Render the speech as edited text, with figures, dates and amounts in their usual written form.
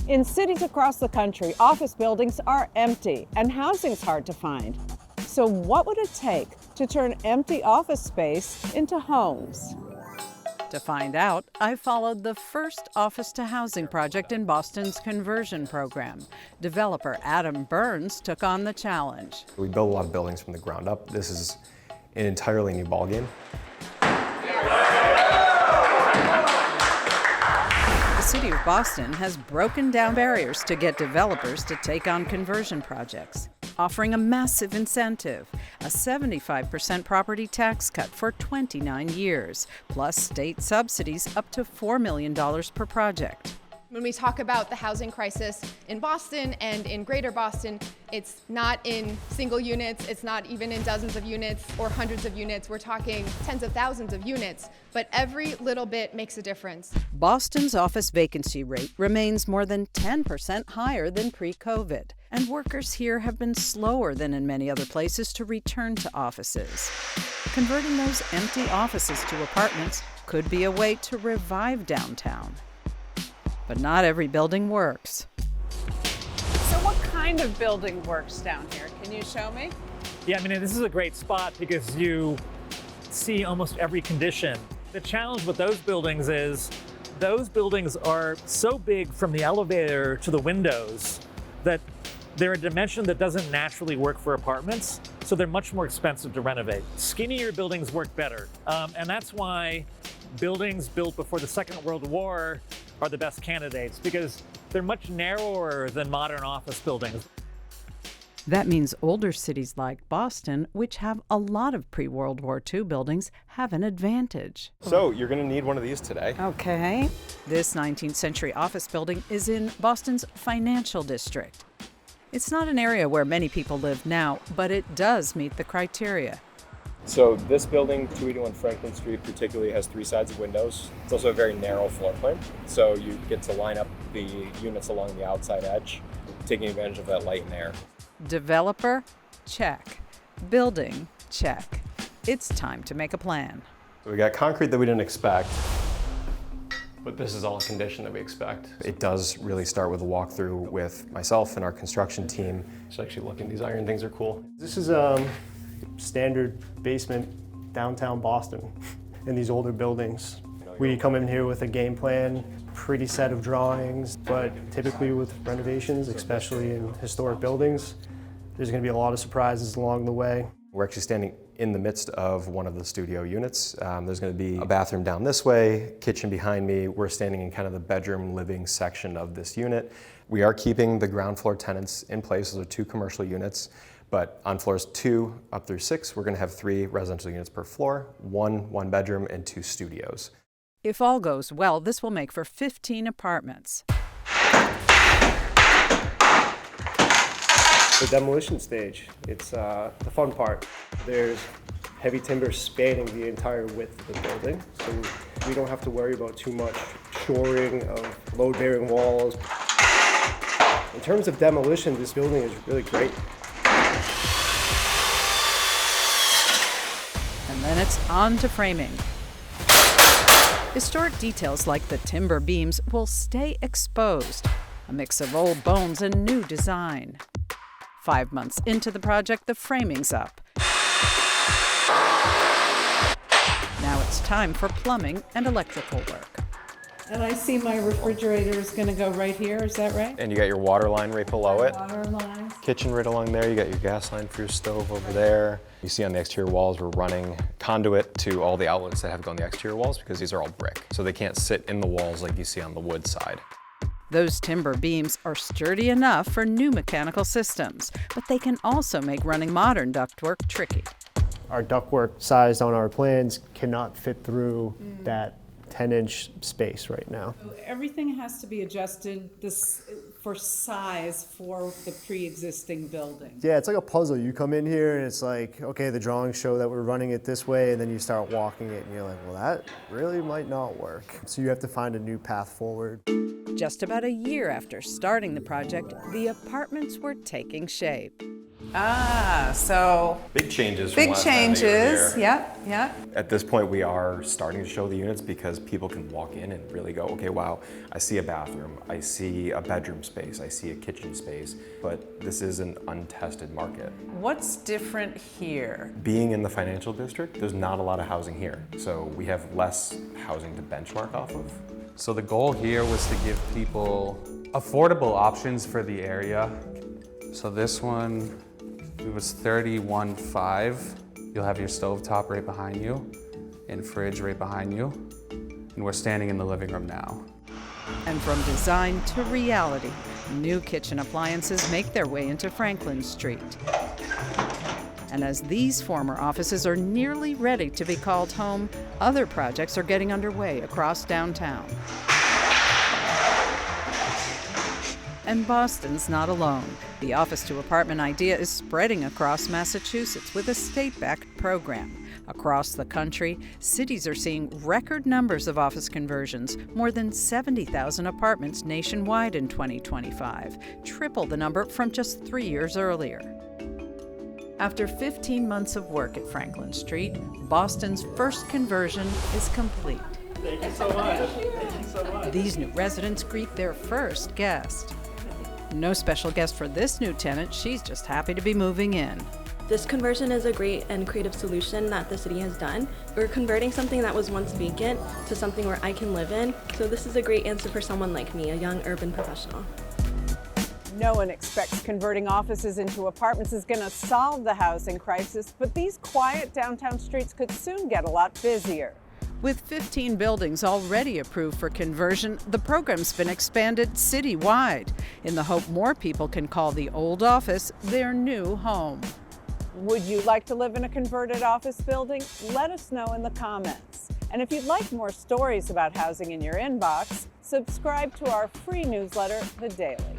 In cities across the country, office buildings are empty and housing's hard to find. So what would it take to turn empty office space into homes? To find out, I followed the first office-to-housing project in Boston's conversion program. Developer Adam Burns took on the challenge. We build a lot of buildings from the ground up. This is an entirely new ballgame. The City of Boston has broken down barriers to get developers to take on conversion projects, offering a massive incentive, a 75% property tax cut for 29 years, plus state subsidies up to $4 million per project. When we talk about the housing crisis in Boston and in Greater Boston, it's not in single units, it's not even in dozens of units or hundreds of units. We're talking tens of thousands of units, but every little bit makes a difference. Boston's office vacancy rate remains more than 10% higher than pre-COVID, and workers here have been slower than in many other places to return to offices. Converting those empty offices to apartments could be a way to revive downtown. But not every building works. So what kind of building works down here? Can you show me? Yeah, I mean, this is a great spot because you see almost every condition. The challenge with those buildings is those buildings are so big from the elevator to the windows that they're a dimension that doesn't naturally work for apartments, so they're much more expensive to renovate. Skinnier buildings work better, and that's why buildings built before the Second World War are the best candidates, because they're much narrower than modern office buildings. That means older cities like Boston, which have a lot of pre-World War II buildings, have an advantage. So you're going to need one of these today. Okay. This 19th century office building is in Boston's financial district. It's not an area where many people live now, but it does meet the criteria. So this building, 281 Franklin Street, particularly has 3 sides of windows. It's also a very narrow floor plan, so you get to line up the units along the outside edge, taking advantage of that light and air. Developer? Check. Building? Check. It's time to make a plan. We got concrete that we didn't expect, but this is all a condition that we expect. It does really start with a walkthrough with myself and our construction team. Just actually looking, these iron things are cool. This is standard basement downtown Boston in these older buildings. We come in here with a game plan, pretty set of drawings, but typically with renovations, especially in historic buildings, there's going to be a lot of surprises along the way. We're actually standing in the midst of one of the studio units. There's going to be a bathroom down this way, kitchen behind me. We're standing in kind of the bedroom living section of this unit. We are keeping the ground floor tenants in place. Those are 2 commercial units. But on floors 2 up through 6, we're going to have 3 residential units per floor, 1 bedroom, and 2 studios. If all goes well, this will make for 15 apartments. The demolition stage, it's the fun part. There's heavy timber spanning the entire width of the building, so we don't have to worry about too much shoring of load-bearing walls. In terms of demolition, this building is really great. And then it's on to framing. Historic details like the timber beams will stay exposed, a mix of old bones and new design. 5 months into the project, the framing's up. Now it's time for plumbing and electrical work. And I see my refrigerator is going to go right here, is that right? And you got your water line right below it. Water line. Kitchen right along there. You got your gas line for your stove over there. You see on the exterior walls, we're running conduit to all the outlets that have to go on the exterior walls because these are all brick. So they can't sit in the walls like you see on the wood side. Those timber beams are sturdy enough for new mechanical systems, but they can also make running modern ductwork tricky. Our ductwork sized on our plans cannot fit through that 10-inch space right now. Everything has to be adjusted for size for the pre-existing building. Yeah, it's like a puzzle. You come in here and it's like, okay, the drawings show that we're running it this way, and then you start walking it and you're like, well, that really might not work. So you have to find a new path forward. Just about a year after starting the project, the apartments were taking shape. So Big changes from big last time that you were changes. here. Yep. At this point, we are starting to show the units because people can walk in and really go, okay, wow, I see a bathroom, I see a bedroom space, I see a kitchen space, but this is an untested market. What's different here? Being in the financial district, there's not a lot of housing here, so we have less housing to benchmark off of. So the goal here was to give people affordable options for the area. So this one, it was $31,500. You'll have your stovetop right behind you and fridge right behind you. And we're standing in the living room now. And from design to reality, new kitchen appliances make their way into Franklin Street. And as these former offices are nearly ready to be called home, other projects are getting underway across downtown. And Boston's not alone. The office-to-apartment idea is spreading across Massachusetts with a state-backed program. Across the country, cities are seeing record numbers of office conversions, more than 70,000 apartments nationwide in 2025, triple the number from just 3 years earlier. After 15 months of work at Franklin Street, Boston's first conversion is complete. Thank you so much. Thank you so much. These new residents greet their first guest. No special guest for this new tenant, she's just happy to be moving in. This conversion is a great and creative solution that the city has done. We're converting something that was once vacant to something where I can live in, so this is a great answer for someone like me, a young urban professional. No one expects converting offices into apartments is going to solve the housing crisis, but these quiet downtown streets could soon get a lot busier. With 15 buildings already approved for conversion, the program's been expanded citywide in the hope more people can call the old office their new home. Would you like to live in a converted office building? Let us know in the comments. And if you'd like more stories about housing in your inbox, subscribe to our free newsletter, The Daily.